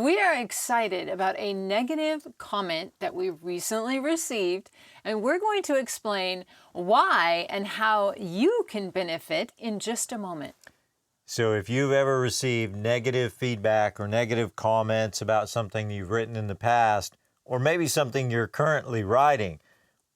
we are excited about a negative comment that we recently received, and we're going to explain why and how you can benefit in just a moment. So if you've ever received negative feedback or negative comments about something you've written in the past, or maybe something you're currently writing,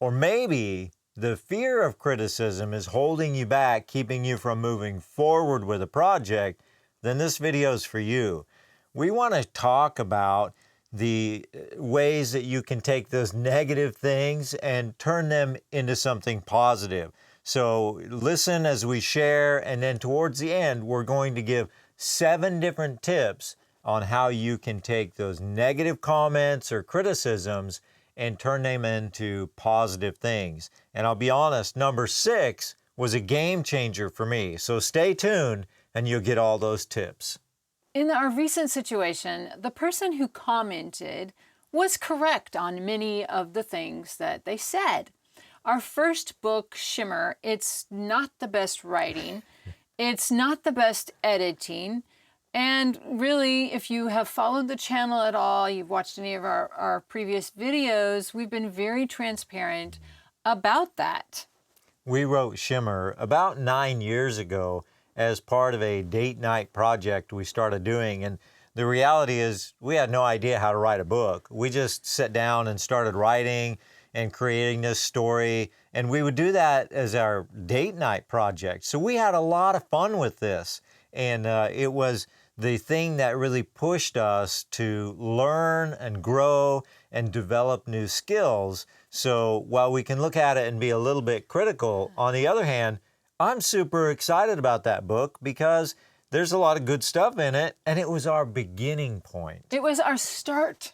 or maybe the fear of criticism is holding you back, keeping you from moving forward with a project, then this video is for you. We want to talk about the ways that you can take those negative things and turn them into something positive. So listen as we share, and then towards the end, we're going to give 7 different tips on how you can take those negative comments or criticisms and turn them into positive things. And I'll be honest, number 6 was a game changer for me. So stay tuned and you'll get all those tips. In our recent situation, the person who commented was correct on many of the things that they said. Our first book, Shimmer, it's not the best writing, it's not the best editing, and really, if you have followed the channel at all, you've watched any of our previous videos, we've been very transparent about that. We wrote Shimmer about 9 years ago as part of a date night project we started doing. And the reality is we had no idea how to write a book. We just sat down and started writing and creating this story. And we would do that as our date night project. So we had a lot of fun with this. And it was the thing that really pushed us to learn and grow and develop new skills. So while we can look at it and be a little bit critical, on the other hand, I'm super excited about that book because there's a lot of good stuff in it, and it was our beginning point. It was our start.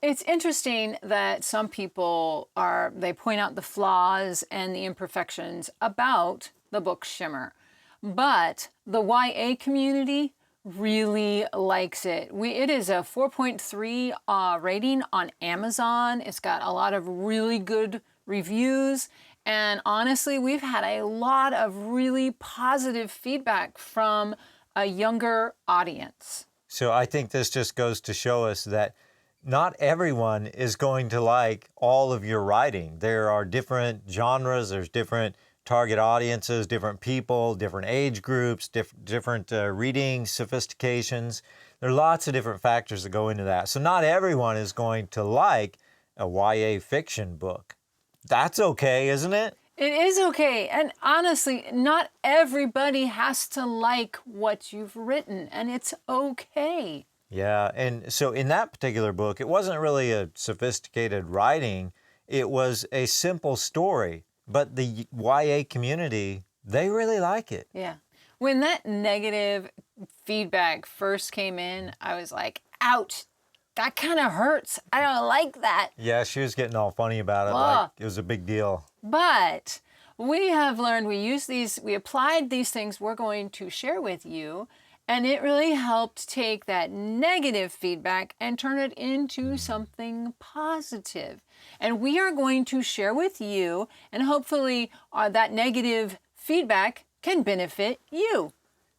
It's interesting that some people they point out the flaws and the imperfections about the book Shimmer, but the YA community really likes it. It is a 4.3 rating on Amazon. It's got a lot of really good reviews. And honestly, we've had a lot of really positive feedback from a younger audience. So I think this just goes to show us that not everyone is going to like all of your writing. There are different genres, there's different target audiences, different people, different age groups, different reading sophistications. There are lots of different factors that go into that. So not everyone is going to like a YA fiction book. That's okay, isn't it? It is okay. And honestly, not everybody has to like what you've written, and it's okay. Yeah, and so in that particular book, it wasn't really a sophisticated writing. It was a simple story, but the YA community, they really like it. Yeah. When that negative feedback first came in, I was like, ouch. That kind of hurts. I don't like that. Yeah, she was getting all funny about it, like it was a big deal. But we have learned, we applied these things we're going to share with you, and it really helped take that negative feedback and turn it into something positive. And we are going to share with you, and hopefully that negative feedback can benefit you.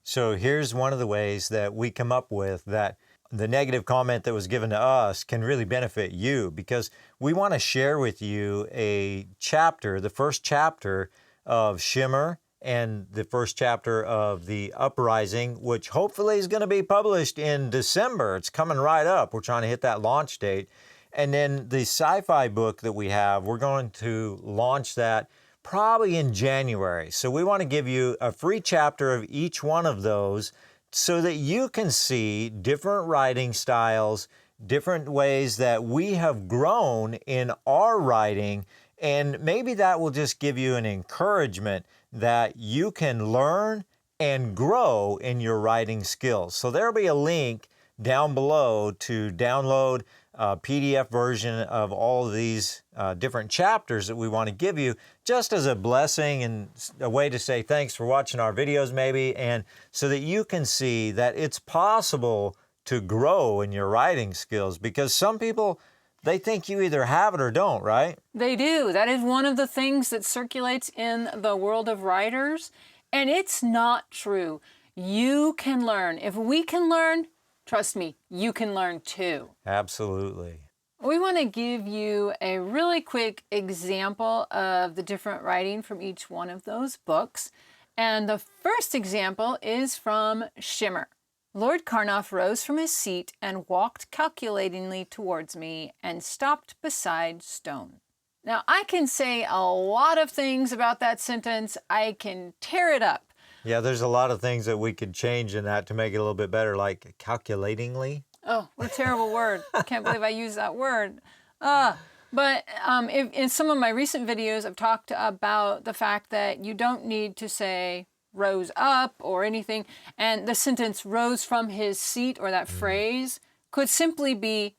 So here's one of the ways that we come up with that the negative comment that was given to us can really benefit you, because we want to share with you a chapter, the first chapter of Shimmer and the first chapter of The Uprising, which hopefully is going to be published in December. It's coming right up. We're trying to hit that launch date. And then the sci-fi book that we have, we're going to launch that probably in January. So we want to give you a free chapter of each one of those so that you can see different writing styles, different ways that we have grown in our writing, and maybe that will just give you an encouragement that you can learn and grow in your writing skills. So there'll be a link down below to download a PDF version of all of these different chapters that we want to give you, just as a blessing and a way to say thanks for watching our videos maybe, and so that you can see that it's possible to grow in your writing skills, because some people, they think you either have it or don't, right? They do. That is one of the things that circulates in the world of writers, and it's not true. You can learn. If we can learn, Trust me, you can learn too. Absolutely. We want to give you a really quick example of the different writing from each one of those books. And the first example is from Shimmer. Lord Carnoff rose from his seat and walked calculatingly towards me and stopped beside Stone. Now, I can say a lot of things about that sentence. I can tear it up. Yeah, there's a lot of things that we could change in that to make it a little bit better, like calculatingly. Oh, what a terrible word. I can't believe I used that word. But in some of my recent videos, I've talked about the fact that you don't need to say rose up or anything. And the sentence rose from his seat, or that phrase, could simply be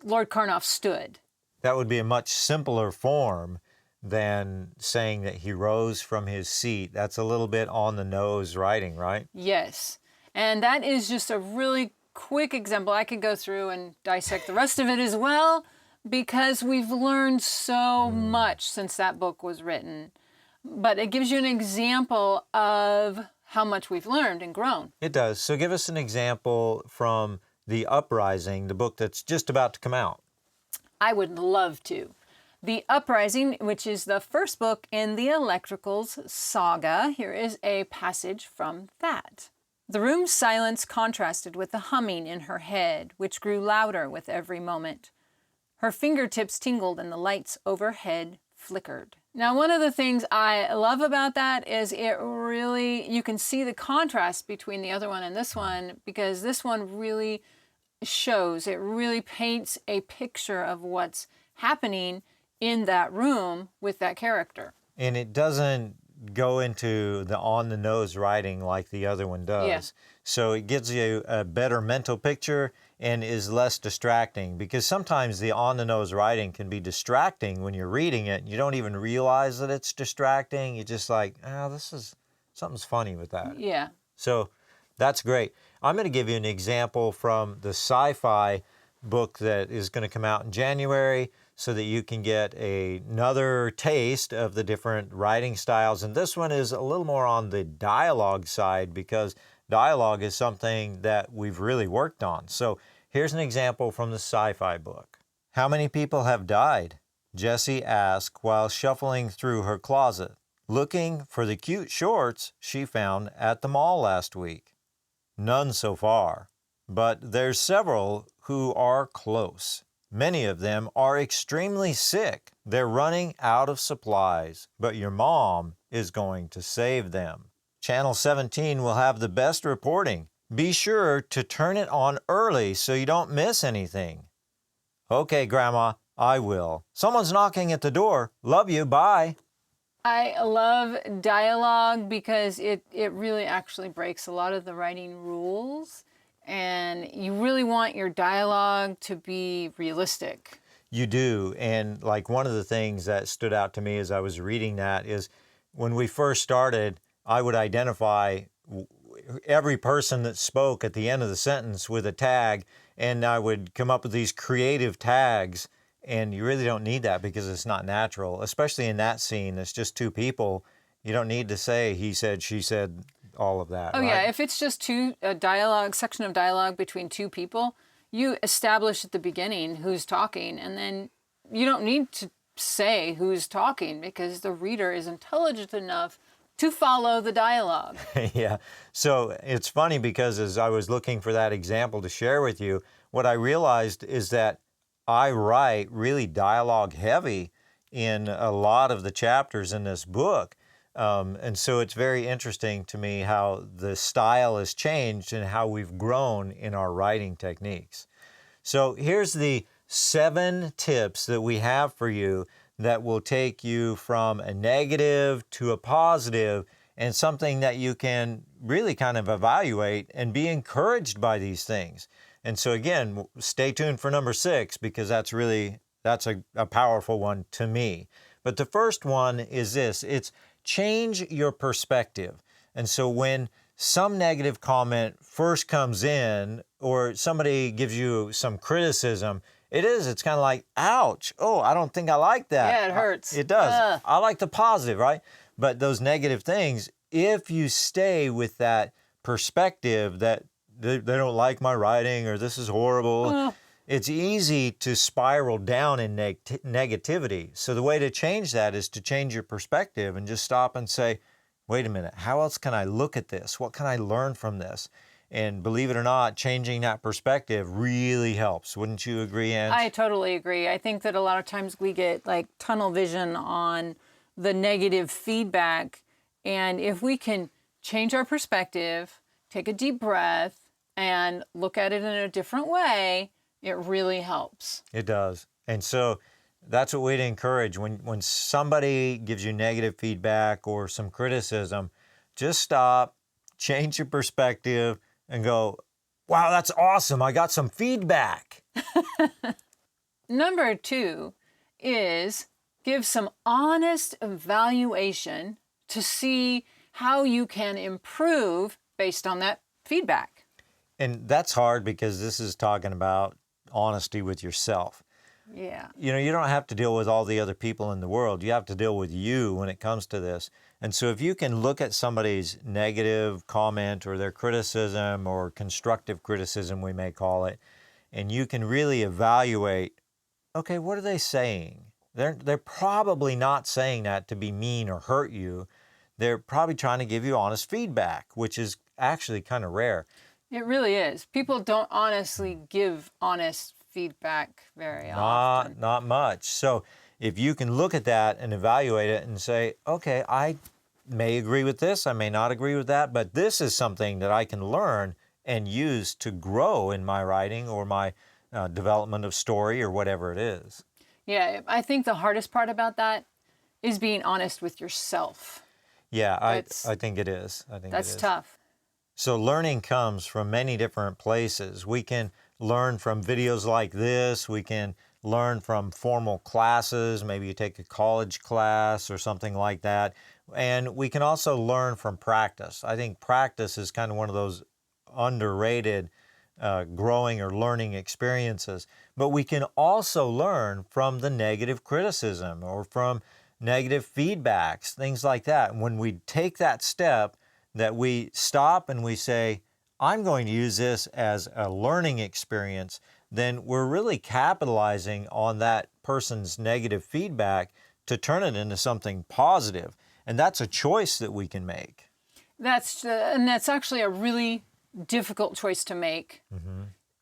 Lord Carnoff stood. That would be a much simpler form than saying that he rose from his seat. That's a little bit on the nose writing, right? Yes. And that is just a really quick example. I could go through and dissect the rest of it as well, because we've learned so much since that book was written. But it gives you an example of how much we've learned and grown. It does. So give us an example from The Uprising, the book that's just about to come out. I would love to. The Uprising, which is the first book in the Electricals saga, here is a passage from that. The room's silence contrasted with the humming in her head, which grew louder with every moment. Her fingertips tingled and the lights overhead flickered. Now, one of the things I love about that is you can see the contrast between the other one and this one, because this one really shows, it really paints a picture of what's happening in that room with that character. And it doesn't go into the on-the-nose writing like the other one does. Yeah. So it gives you a better mental picture and is less distracting, because sometimes the on-the-nose writing can be distracting when you're reading it. You don't even realize that it's distracting. You're just like, something's funny with that. Yeah. So that's great. I'm going to give you an example from the sci-fi book that is going to come out in January, so that you can get another taste of the different writing styles. And this one is a little more on the dialogue side, because dialogue is something that we've really worked on. So here's an example from the sci-fi book. How many people have died? Jessie asked while shuffling through her closet, looking for the cute shorts she found at the mall last week. None so far, but there's several who are close. Many of them are extremely sick. They're running out of supplies, but your mom is going to save them. Channel 17 will have the best reporting. Be sure to turn it on early so you don't miss anything. Okay, Grandma, I will. Someone's knocking at the door. Love you, bye. I love dialogue because it really actually breaks a lot of the writing rules. And you really want your dialogue to be realistic. You do. And like one of the things that stood out to me as I was reading that is when we first started, I would identify every person that spoke at the end of the sentence with a tag, and I would come up with these creative tags. And you really don't need that because it's not natural, especially in that scene. It's just two people. You don't need to say he said, she said, all of that. Oh, right? yeah. If it's just a section of dialogue between two people, you establish at the beginning who's talking, and then you don't need to say who's talking because the reader is intelligent enough to follow the dialogue. Yeah. So it's funny because as I was looking for that example to share with you, what I realized is that I write really dialogue heavy in a lot of the chapters in this book. And so it's very interesting to me how the style has changed and how we've grown in our writing techniques. So here's the 7 tips that we have for you that will take you from a negative to a positive, and something that you can really kind of evaluate and be encouraged by these things. And so again, stay tuned for number 6, because that's a powerful one to me. But the first one is this: it's change your perspective. And so when some negative comment first comes in, or somebody gives you some criticism, it's kind of like, ouch, oh, I don't think I like that. Yeah, it hurts. It does. I like the positive, right? But those negative things, if you stay with that perspective that they don't like my writing, or this is horrible. Oh. It's easy to spiral down in negativity. So the way to change that is to change your perspective and just stop and say, wait a minute, how else can I look at this? What can I learn from this? And believe it or not, changing that perspective really helps. Wouldn't you agree, Ange? I totally agree. I think that a lot of times we get like tunnel vision on the negative feedback. And if we can change our perspective, take a deep breath, and look at it in a different way, it really helps. It does. And so that's what we'd encourage. When somebody gives you negative feedback or some criticism, just stop, change your perspective, and go, wow, that's awesome. I got some feedback. Number 2 is give some honest evaluation to see how you can improve based on that feedback. And that's hard because this is talking about honesty with yourself. Yeah. You know, you don't have to deal with all the other people in the world. You have to deal with you when it comes to this. And so if you can look at somebody's negative comment or their criticism or constructive criticism, we may call it, and you can really evaluate, okay, what are they saying? They're probably not saying that to be mean or hurt you. They're probably trying to give you honest feedback, which is actually kind of rare. It really is. People don't honestly give honest feedback very often. Not much. So if you can look at that and evaluate it and say, okay, I may agree with this, I may not agree with that, but this is something that I can learn and use to grow in my writing or my development of story or whatever it is. Yeah, I think the hardest part about that is being honest with yourself. Yeah, I think it is. I think that's it is. tough. So learning comes from many different places. We can learn from videos like this. We can learn from formal classes. Maybe you take a college class or something like that. And we can also learn from practice. I think practice is kind of one of those underrated growing or learning experiences. But we can also learn from the negative criticism or from negative feedbacks, things like that. When we take that step, that we stop and we say, I'm going to use this as a learning experience, then we're really capitalizing on that person's negative feedback to turn it into something positive. And that's a choice that we can make. That's actually a really difficult choice to make,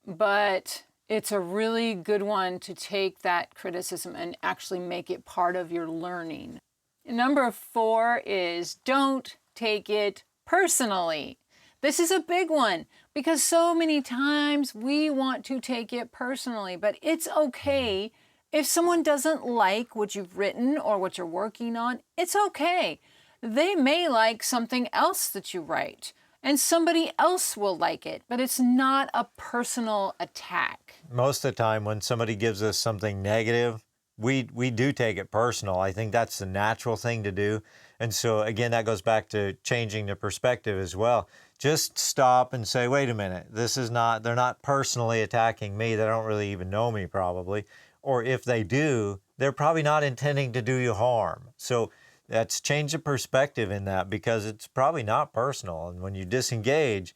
but it's a really good one to take that criticism and actually make it part of your learning. Number 4 is don't take it personally. This is a big one because so many times we want to take it personally, but it's okay if someone doesn't like what you've written or what you're working on. It's okay. They may like something else that you write and somebody else will like it, but it's not a personal attack. Most of the time when somebody gives us something negative, we do take it personal. I think that's the natural thing to do. And so again, that goes back to changing the perspective as well. Just stop and say, wait a minute, they're not personally attacking me. They don't really even know me probably. Or if they do, they're probably not intending to do you harm. So that's change the perspective in that because it's probably not personal. And when you disengage,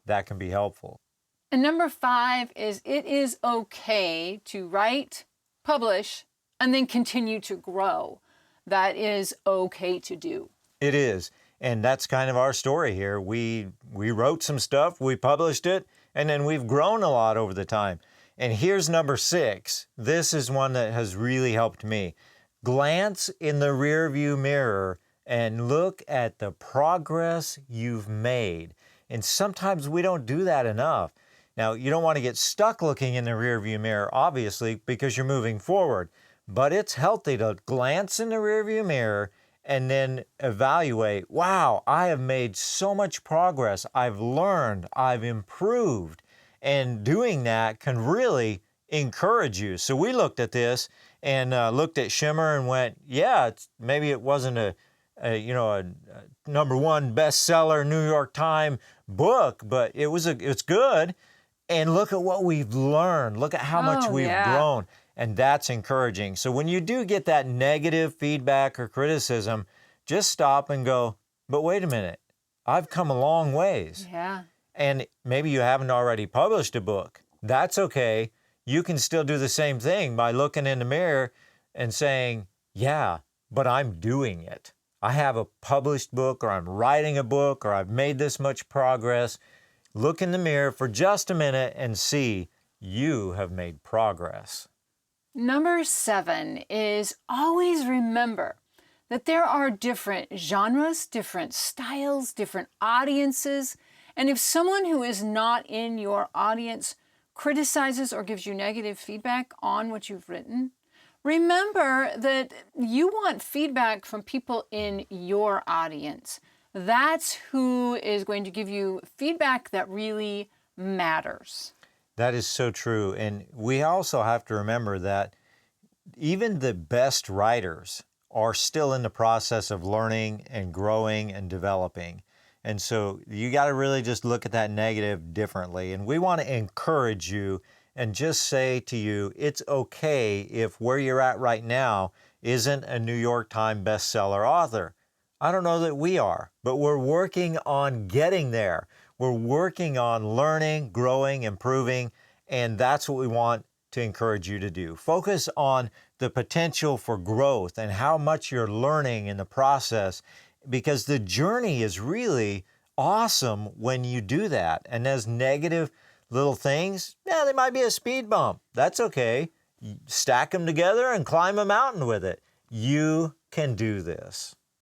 that can be helpful. And number 5 is it is okay to write, publish, and then continue to grow. That is okay to do. It is. And that's kind of our story here. We wrote some stuff, we published it, and then we've grown a lot over the time. And here's number 6. This is one that has really helped me. Glance in the rearview mirror and look at the progress you've made. And sometimes we don't do that enough. Now, you don't want to get stuck looking in the rearview mirror, obviously, because you're moving forward. But it's healthy to glance in the rearview mirror and then evaluate, wow, I have made so much progress. I've learned, I've improved. And doing that can really encourage you. So we looked at this and looked at Shimmer and went, yeah, maybe it wasn't a number 1 bestseller New York Times book, but it's good. And look at what we've learned. Look at how much we've grown. And that's encouraging. So when you do get that negative feedback or criticism, just stop and go, but wait a minute, I've come a long ways. Yeah. And maybe you haven't already published a book. That's okay. You can still do the same thing by looking in the mirror and saying, yeah, but I'm doing it. I have a published book, or I'm writing a book, or I've made this much progress. Look in the mirror for just a minute and see you have made progress. Number 7 is always remember that there are different genres, different styles, different audiences. And if someone who is not in your audience criticizes or gives you negative feedback on what you've written, remember that you want feedback from people in your audience. That's who is going to give you feedback that really matters. That is so true. And we also have to remember that even the best writers are still in the process of learning and growing and developing. And so you got to really just look at that negative differently. And we want to encourage you and just say to you, it's okay if where you're at right now isn't a New York Times bestseller author. I don't know that we are, but we're working on getting there. We're working on learning, growing, improving, and that's what we want to encourage you to do. Focus on the potential for growth and how much you're learning in the process, because the journey is really awesome when you do that. And those negative little things, yeah, they might be a speed bump. That's okay. Stack them together and climb a mountain with it. You can do this.